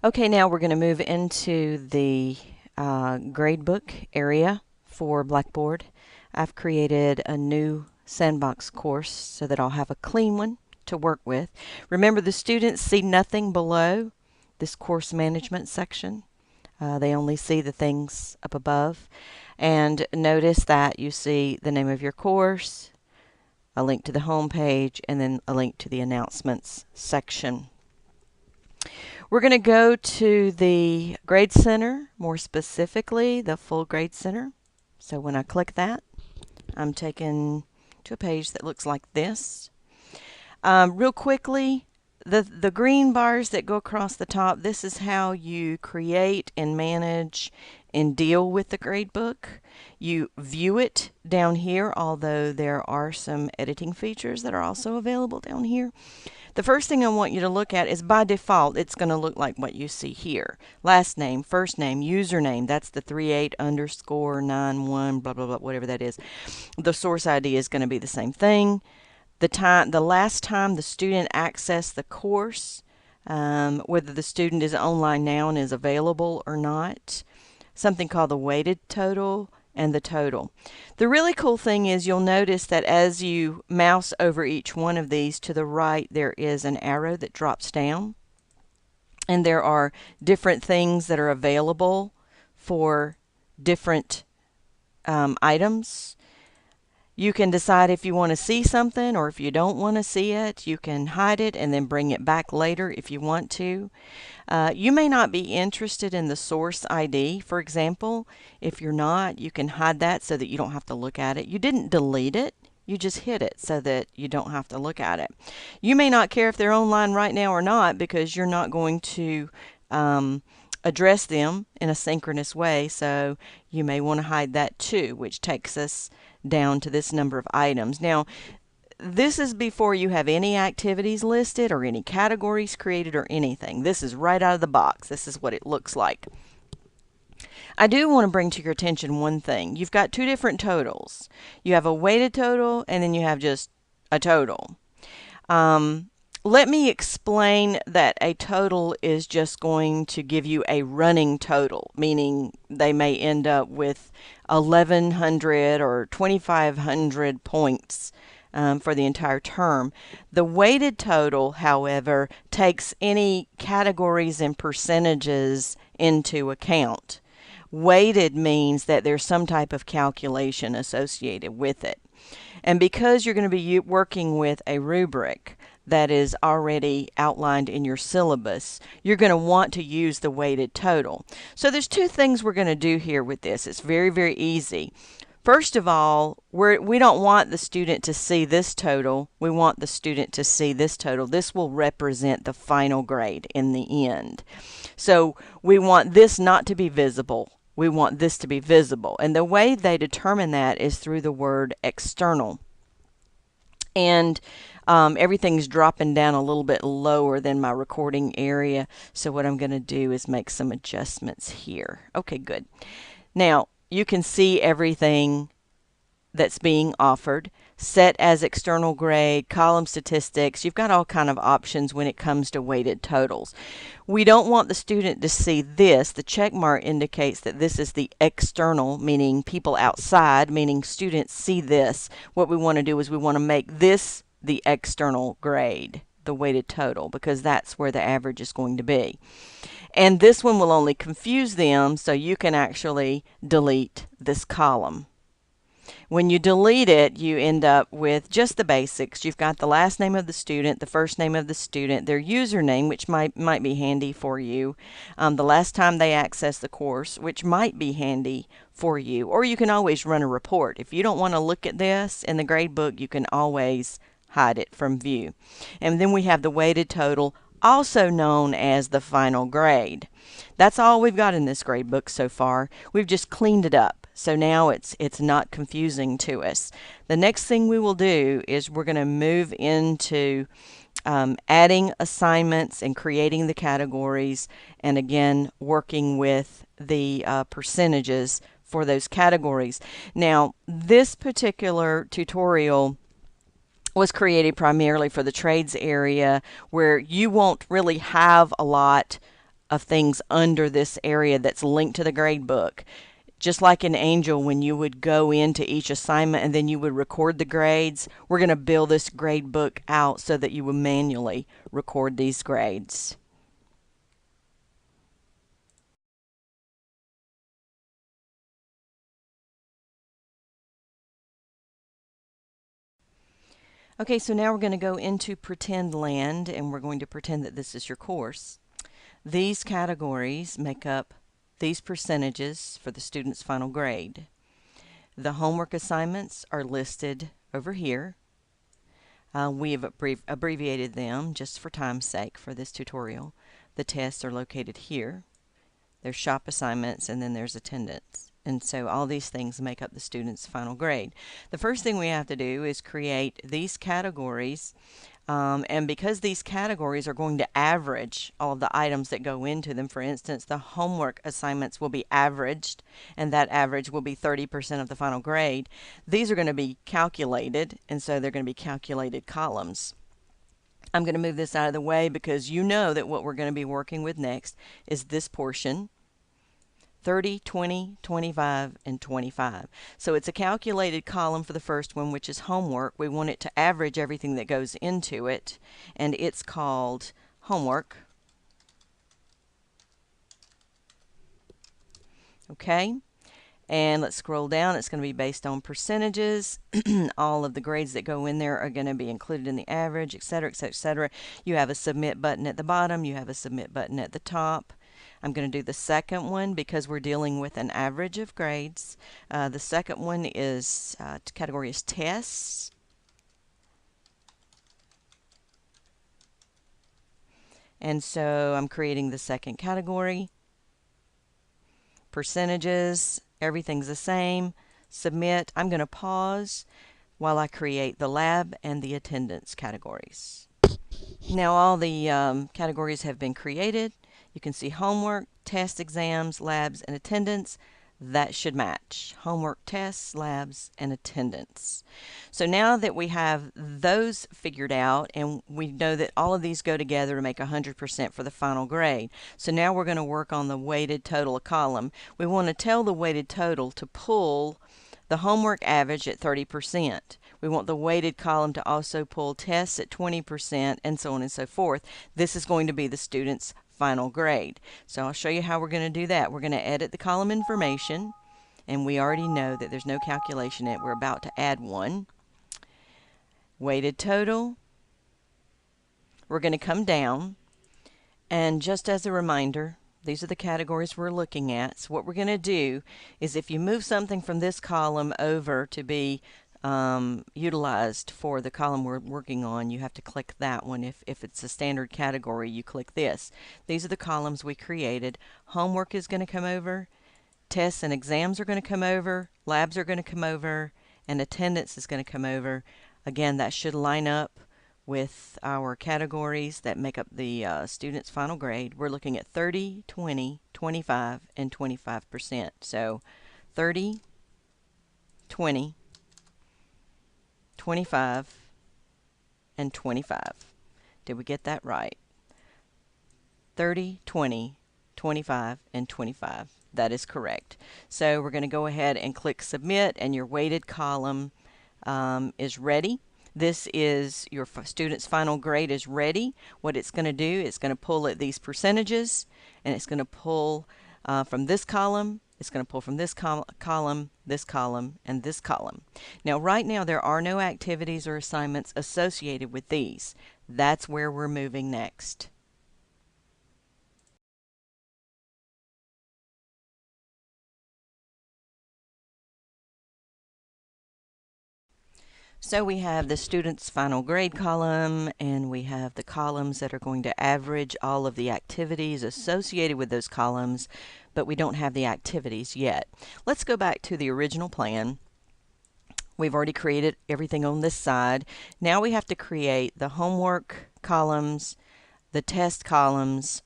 Okay, now we're going to move into the gradebook area for Blackboard. I've created a new sandbox course so that I'll have a clean one to work with. Remember, the students see nothing below this course management section. They only see the things up above. And notice that you see the name of your course, a link to the home page, and then a link to the announcements section. We're going to go to the Grade Center, more specifically the Full Grade Center. So when I click that, I'm taken to a page that looks like this. Real quickly, the green bars that go across the top, this is how you create and manage and deal with the gradebook. You view it down here, although there are some editing features that are also available down here. The first thing I want you to look at is, by default, it's going to look like what you see here. Last name, first name, username, that's the 38_91, blah, blah, blah, whatever that is. The source ID is going to be the same thing. The last time the student accessed the course, whether the student is online now and is available or not. Something called the weighted total and the total. The really cool thing is you'll notice that as you mouse over each one of these, to the right there is an arrow that drops down, and there are different things that are available for different items. You can decide if you want to see something, or if you don't want to see it. You can hide it and then bring it back later if you want to. You may not be interested in the source ID, for example. If you're not, you can hide that so that you don't have to look at it. You didn't delete it. You just hid it so that you don't have to look at it. You may not care if they're online right now or not, because you're not going to address them in a synchronous way, so you may want to hide that too, which takes us down to this number of items. Now, this is before you have any activities listed or any categories created or anything. This is right out of the box. This is what it looks like. I do want to bring to your attention one thing. You've got two different totals. You have a weighted total, and then you have just a total. Let me explain that a total is just going to give you a running total, meaning they may end up with 1,100 or 2,500 points for the entire term. The weighted total, however, takes any categories and percentages into account. Weighted means that there's some type of calculation associated with it. And because you're going to be working with a rubric that is already outlined in your syllabus, you're going to want to use the weighted total. So there's two things we're going to do here with this. It's very, very easy. First of all, we don't want the student to see this total. We want the student to see this total. This will represent the final grade in the end. So we want this not to be visible. We want this to be visible. And the way they determine that is through the word external. And everything's dropping down a little bit lower than my recording area. So what I'm going to do is make some adjustments here. Okay, good. Now, you can see everything that's being offered. Set as external grade, column statistics. You've got all kind of options when it comes to weighted totals. We don't want the student to see this. The check mark indicates that this is the external, meaning people outside, meaning students see this. What we want to do is we want to make this the external grade, the weighted total, because that's where the average is going to be. And this one will only confuse them, so you can actually delete this column. When you delete it, you end up with just the basics. You've got the last name of the student, the first name of the student, their username, which might be handy for you, the last time they accessed the course, which might be handy for you. Or you can always run a report. If you don't want to look at this in the gradebook, you can always hide it from view. And then we have the weighted total, also known as the final grade. That's all we've got in this gradebook so far. We've just cleaned it up. So now it's not confusing to us. The next thing we will do is we're going to move into adding assignments and creating the categories, and again working with the percentages for those categories. Now, this particular tutorial was created primarily for the trades area, where you won't really have a lot of things under this area that's linked to the grade book. Just like in Angel, when you would go into each assignment and then you would record the grades, we're going to build this grade book out so that you will manually record these grades. Okay, so now we're going to go into pretend land, and we're going to pretend that this is your course. These categories make up these percentages for the student's final grade. The homework assignments are listed over here. We have abbreviated them just for time's sake for this tutorial. The tests are located here. There's shop assignments, and then there's attendance. And so all these things make up the student's final grade. The first thing we have to do is create these categories. And because these categories are going to average all of the items that go into them, for instance, the homework assignments will be averaged, and that average will be 30% of the final grade. These are going to be calculated, and so they're going to be calculated columns. I'm going to move this out of the way because you know that what we're going to be working with next is this portion. 30, 20, 25, and 25. So it's a calculated column for the first one, which is homework. We want it to average everything that goes into it, and it's called homework. Okay, and let's scroll down. It's going to be based on percentages. All of the grades that go in there are going to be included in the average, etc., etc., etc. You have a submit button at the bottom. You have a submit button at the top. I'm going to do the second one because we're dealing with an average of grades. The second one is category is tests. And so I'm creating the second category. Percentages, everything's the same. Submit. I'm going to pause while I create the lab and the attendance categories. Now all the categories have been created. You can see homework, tests, exams, labs, and attendance. That should match. Homework, tests, labs, and attendance. So now that we have those figured out, and we know that all of these go together to make 100% for the final grade. So now we're going to work on the weighted total column. We want to tell the weighted total to pull the homework average at 30%. We want the weighted column to also pull tests at 20%, and so on and so forth. This is going to be the student's final grade. So I'll show you how we're going to do that. We're going to edit the column information, and we already know that there's no calculation in it. We're about to add one. Weighted total. We're going to come down, and just as a reminder, these are the categories we're looking at. So what we're going to do is if you move something from this column over to be utilized for the column we're working on, you have to click that one. If it's a standard category, you click this. These are the columns we created. Homework is going to come over, tests and exams are going to come over, labs are going to come over, and attendance is going to come over. Again, that should line up with our categories that make up the student's final grade. We're looking at 30, 20, 25, and 25%. So 30, 20, 25, and 25. Did we get that right? 30, 20, 25, and 25. That is correct. So we're going to go ahead and click submit, and your weighted column is ready. This is your student's final grade is ready. What it's going to do, it's going to pull at these percentages, and it's going to pull from this column. It's going to pull from this column, this column, and this column. Now, right now, there are no activities or assignments associated with these. That's where we're moving next. So we have the student's final grade column, and we have the columns that are going to average all of the activities associated with those columns, but we don't have the activities yet. Let's go back to the original plan. We've already created everything on this side. Now we have to create the homework columns, the test columns,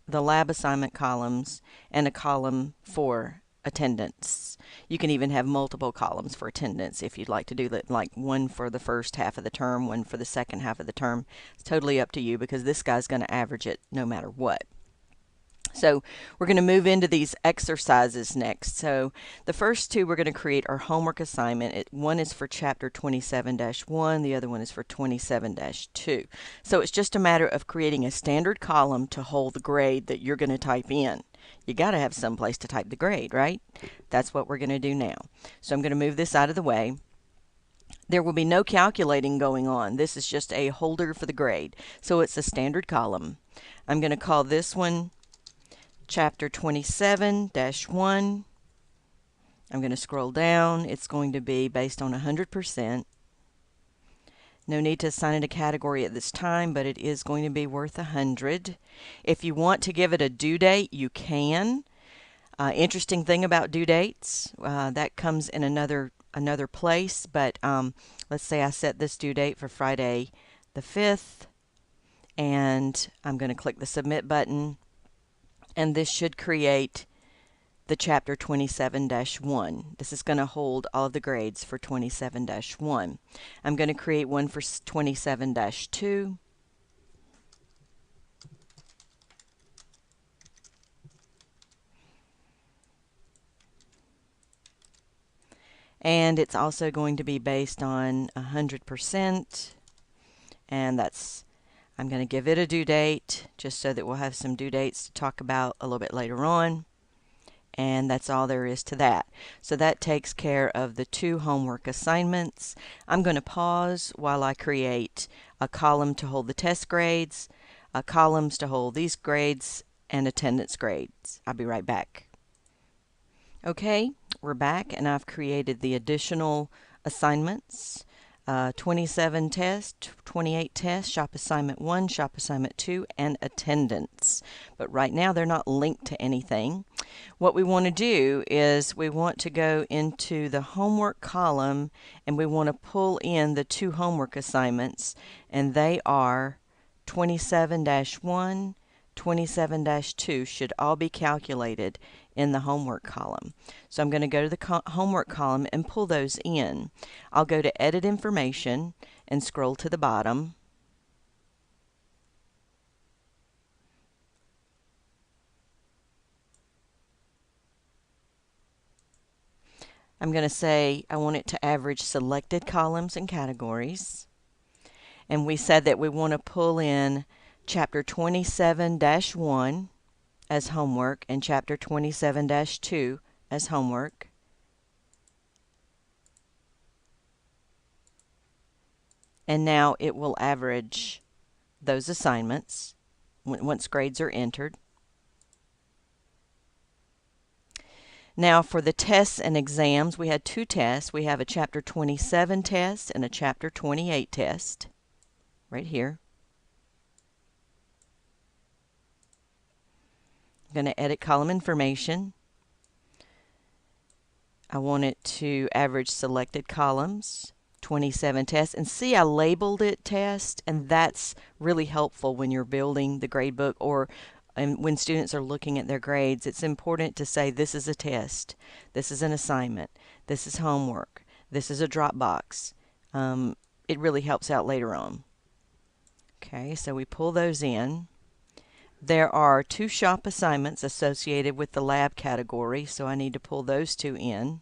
the lab assignment columns, and a column for attendance. You can even have multiple columns for attendance if you'd like to do that, like one for the first half of the term, one for the second half of the term. It's totally up to you because this guy's going to average it no matter what. So we're going to move into these exercises next. So the first two we're going to create our homework assignment. One is for chapter 27-1, the other one is for 27-2. So it's just a matter of creating a standard column to hold the grade that you're going to type in. You got to have some place to type the grade, right? That's what we're going to do now. So I'm going to move this out of the way. There will be no calculating going on. This is just a holder for the grade. So it's a standard column. I'm going to call this one Chapter 27-1. I'm going to scroll down. It's going to be based on 100%. No need to assign it a category at this time, but it is going to be worth 100. If you want to give it a due date, you can. Interesting thing about due dates, that comes in another place, but let's say I set this due date for Friday the 5th, and I'm going to click the submit button. And this should create the chapter 27-1. This is going to hold all of the grades for 27-1. I'm going to create one for 27-2. And it's also going to be based on 100%. And I'm going to give it a due date, just so that we'll have some due dates to talk about a little bit later on. And that's all there is to that. So that takes care of the two homework assignments. I'm going to pause while I create a column to hold the test grades, columns to hold these grades, and attendance grades. I'll be right back. Okay, we're back, and I've created the additional assignments. 27 tests, 28 tests, shop assignment 1, shop assignment 2, and attendance. But right now they're not linked to anything. What we want to do is we want to go into the homework column, and we want to pull in the two homework assignments, and they are 27-1, 27-2 should all be calculated in the homework column. So I'm going to go to the homework column and pull those in. I'll go to Edit Information and scroll to the bottom. I'm going to say I want it to average selected columns and categories. And we said that we want to pull in Chapter 27-1 as homework and Chapter 27-2 as homework. And now it will average those assignments once grades are entered. Now for the tests and exams, we had two tests. We have a Chapter 27 test and a Chapter 28 test right here. I'm going to edit column information. I want it to average selected columns, 27 tests. And see, I labeled it test, and that's really helpful when you're building the gradebook or when students are looking at their grades. It's important to say this is a test, this is an assignment, this is homework, this is a Dropbox. It really helps out later on. Okay, so we pull those in. There are two shop assignments associated with the lab category, so I need to pull those two in.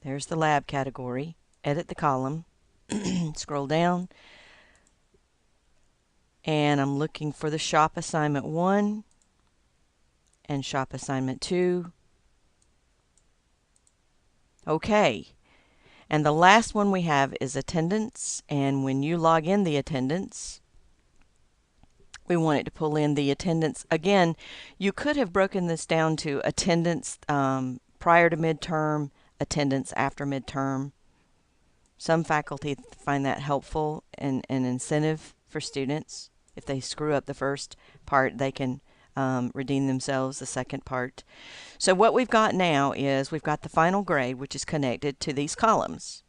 There's the lab category. Edit the column. Scroll down. And I'm looking for the shop assignment 1 and shop assignment 2. Okay. And the last one we have is attendance, and when you log in the attendance, we want it to pull in the attendance. Again, you could have broken this down to attendance prior to midterm, attendance after midterm. Some faculty find that helpful and an incentive for students. If they screw up the first part, they can redeem themselves the second part. So what we've got now is we've got the final grade, which is connected to these columns.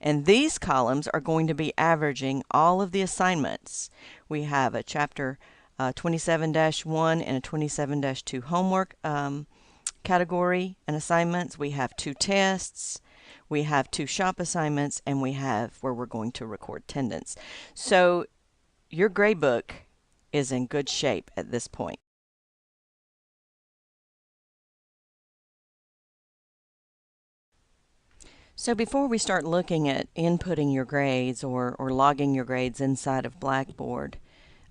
And these columns are going to be averaging all of the assignments. We have a Chapter 27-1 and a 27-2 homework category and assignments. We have two tests. We have two shop assignments, and we have where we're going to record attendance. So your gradebook is in good shape at this point. So before we start looking at inputting your grades or logging your grades inside of Blackboard,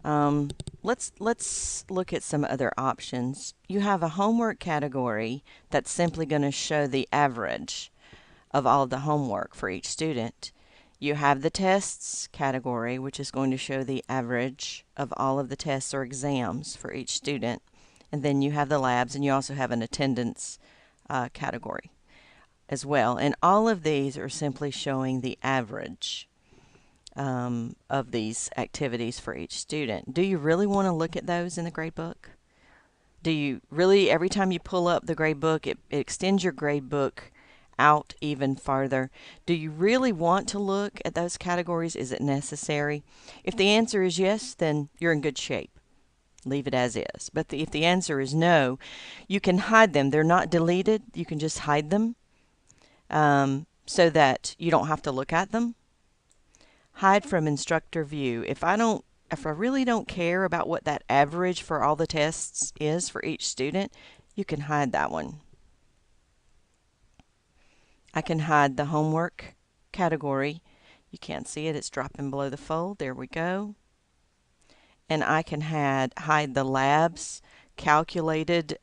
let's look at some other options. You have a homework category that's simply going to show the average of all of the homework for each student. You have the tests category, which is going to show the average of all of the tests or exams for each student. And then you have the labs, and you also have an attendance category as well. And all of these are simply showing the average of these activities for each student. Do you really want to look at those in the gradebook? Do you really, every time you pull up the gradebook, it extends your gradebook out even farther? Do you really want to look at those categories? Is it necessary? If the answer is yes, then you're in good shape. Leave it as is. But if the answer is no, you can hide them. They're not deleted. You can just hide them so that you don't have to look at them. Hide from instructor view. If I really don't care about what that average for all the tests is for each student, you can hide that one. I can hide the homework category. You can't see it, it's dropping below the fold. There we go. And I can hide the labs calculated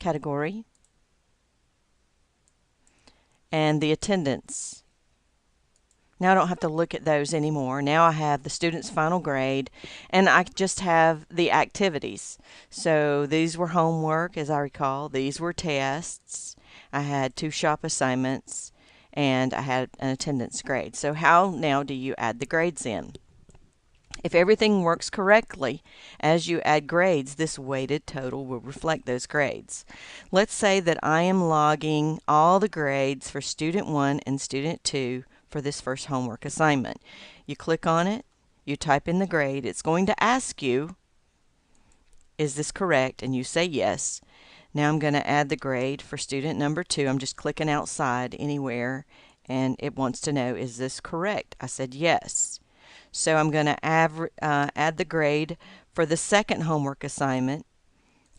category and the attendance. Now I don't have to look at those anymore. Now I have the student's final grade, and I just have the activities. So these were homework, as I recall. These were tests. I had 2 shop assignments, and I had an attendance grade. So how now do you add the grades in? If everything works correctly, as you add grades, this weighted total will reflect those grades. Let's say that I am logging all the grades for student 1 and student 2 for this first homework assignment. You click on it, you type in the grade. It's going to ask you, is this correct? And you say yes. Now I'm going to add the grade for student number 2. I'm just clicking outside anywhere, and it wants to know, is this correct? I said yes. So I'm going to add the grade for the second homework assignment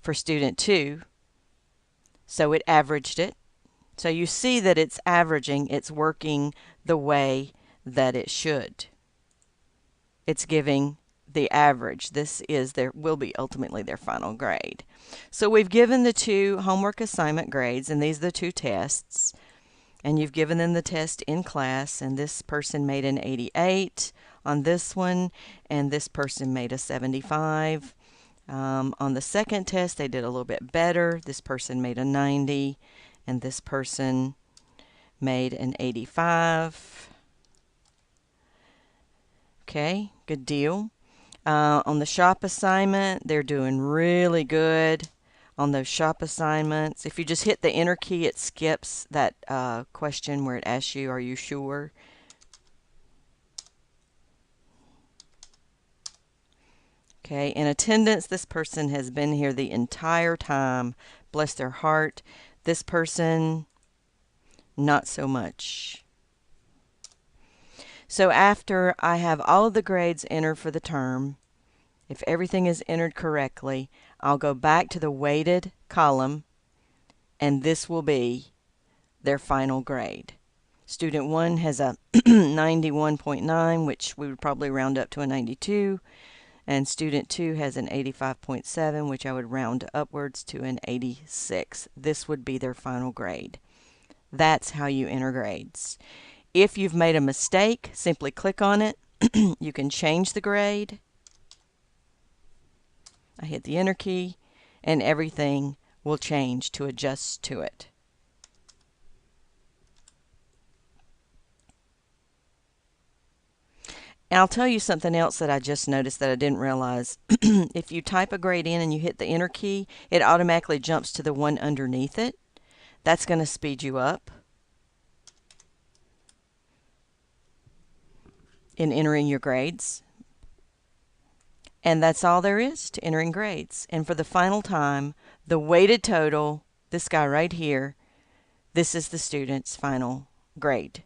for student 2. So it averaged it. So you see that it's averaging, it's working the way that it should. It's giving the average. This will be ultimately their final grade. So we've given the 2 homework assignment grades, and these are the 2 tests. And you've given them the test in class, and this person made an 88 on this one, and this person made a 75. On the second test, they did a little bit better. This person made a 90, and this person made an 85. Okay, good deal. On the shop assignment, they're doing really good on those shop assignments. If you just hit the enter key, it skips that question where it asks you, are you sure? Okay, in attendance, this person has been here the entire time. Bless their heart. This person, not so much. So after I have all of the grades entered for the term, if everything is entered correctly, I'll go back to the weighted column, and this will be their final grade. Student 1 has a 91.9, which we would probably round up to a 92. And student 2 has an 85.7, which I would round upwards to an 86. This would be their final grade. That's how you enter grades. If you've made a mistake, simply click on it. You can change the grade. I hit the enter key, and everything will change to adjust to it. And I'll tell you something else that I just noticed that I didn't realize. If you type a grade in and you hit the enter key, it automatically jumps to the one underneath it. That's going to speed you up in entering your grades. And that's all there is to entering grades. And for the final time, the weighted total, this guy right here, this is the student's final grade.